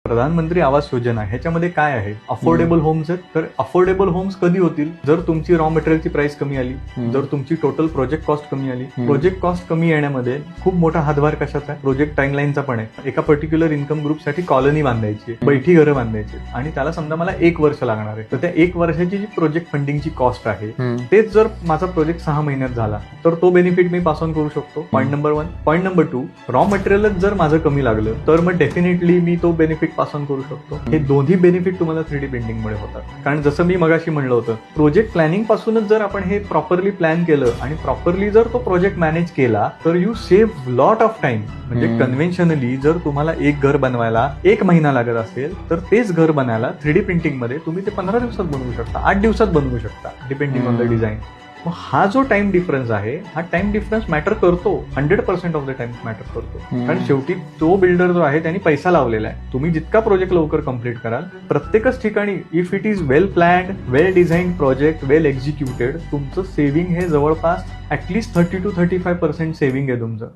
प्रधानमंत्री आवास योजना ह्याच्यामध्ये काय आहे? अफोर्डेबल होम्स आहेत. तर अफोर्डेबल होम्स कधी होतील? जर तुमची रॉ मटेरियलची प्राइस कमी आली, जर तुमची टोटल प्रोजेक्ट कॉस्ट कमी आली. प्रोजेक्ट कॉस्ट कमी येण्यामध्ये खूप मोठा हातभार कशाचा आहे? प्रोजेक्ट टाइमलाईनचा पण आहे. एका पर्टिक्युलर इन्कम ग्रुपसाठी कॉलनी बांधायची, बैठी घरं बांधायची आणि त्याला समजा मला 1 वर्ष लागणार आहे. तर त्या 1 वर्षाची जी प्रोजेक्ट फंडिंगची कॉस्ट आहे तेच जर माझा प्रोजेक्ट 6 महिन्यात झाला तर तो बेनिफिट मी पास ऑन करू शकतो. Point number 1. Point number 2, raw मटेरियलच जर माझं कमी लागलं तर मग डेफिनेटली मी तो बेनिफिट पास ऑन करू शकतो. हे दोन्ही बेनिफिट तुम्हाला 3D प्रिंटिंग मुळे होतात. कारण जसं मी मगाशी म्हणलं होतं, प्रोजेक्ट प्लॅनिंग पासूनच जर आपण हे प्रॉपरली प्लॅन केलं आणि प्रॉपरली जर तो प्रोजेक्ट मॅनेज केला तर you save lot of time. म्हणजे कन्व्हेन्शनली जर तुम्हाला एक घर बनवायला 1 महिना लागत असेल तर तेच घर बनायला 3D प्रिंटिंग मध्ये तुम्ही ते 15 दिवसात बनवू शकता, 8 दिवसात बनवू शकता, डिपेंडिंग ऑन द डिझाईन. मग हा जो टाइम डिफरन्स आहे, हा टाइम डिफरन्स मॅटर करतो. 100% ऑफ द टाइम मॅटर करतो. कारण शेवटी तो बिल्डर जो आहे त्यांनी पैसा लावलेला आहे. तुम्ही जितका प्रोजेक्ट लवकर कम्प्लीट कराल, प्रत्येकच ठिकाणी if it is well planned, well design project, well executed, तुमचं सेव्हिंग हे जवळपास ऍटलीस्ट 30 to 35% सेव्हिंग आहे तुमचं.